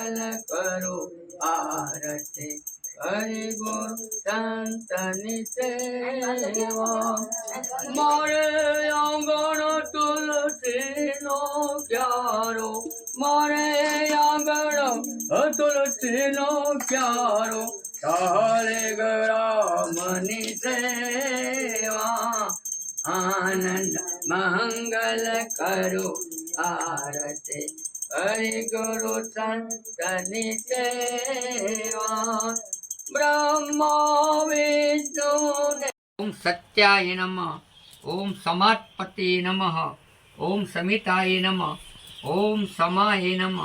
મંગલ કરો આરતી હરિ ગુરુ સંતની સેવા મારે આંગણ તુલસીનો ક્યારો મારે આંગણ તુલસીનો ક્યારો ચાલે ગરામની સેવા આનંદ મંગલ કરો આરતી હરિ ગુરુ સંતની સેવા બ્રહ્મા વિષ્ણુ ઓમ સત્યાય નમઃ ઓમ સમાત્પતિ નમઃ ઓમ સમિતાય નમઃ ઓમ સમાય નમઃ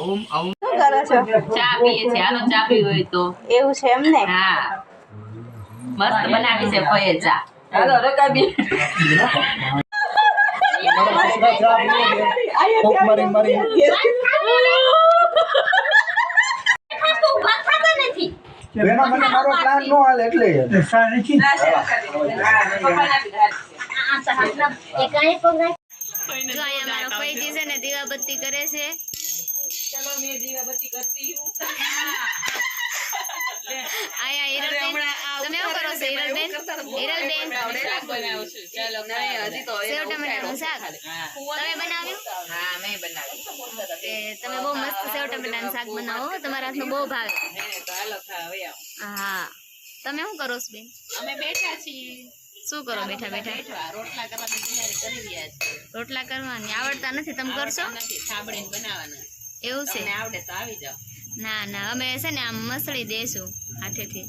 ઓમ ઔ શું કરો છો? ચા પીએ છે. હાલો ચા પીવી હોય તો. એવું છે એમને? હા મસ્ત બનાવી છે ફઈએ ચા. હાલો રકાબી બેના મને મારો પ્લાન નો હાલે એટલે જો અહીંયા મારો ફઈજી છે ને દીવાબત્તી કરે છે. ચલો મેં દીવાબત્તી કરતી હું. આયા હિરલબેન, તમે શું કરો છો હિરલબેન? હિરલબેન શાક બનાવું છું. ચાલો નહીં હજી તો સેવ ટમેટાનું શાક તમે બનાવ્યું? હા મેં બનાવ્યું. તે તમે બહુ મસ્ત સેવ ટમેટાનું શાક બનાવો, તમારા હાથનું બહુ ભાવે. તો હાલો ખાવા આવો. હા તમે શું કરો છો બેન? અમે બેઠા છીએ. શું કરો બેઠા બેઠા? રોટલા કરવાની તૈયારી કરી રહ્યા છીએ. રોટલા કરવાની આવડતા નથી, તમે કરશો? નથી સાંભળીને બનાવવાના. એવું છે? તમને આવડે તો આવી જાઓ. ના ના અમે છે ને આમ મસળી દેશું હાથેથી.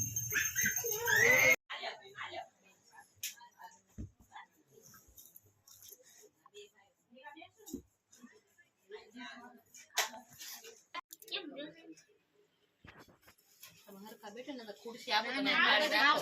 હરખા બેઠો ને તો ખુરશી આપણે તમે ગાડી રાખો.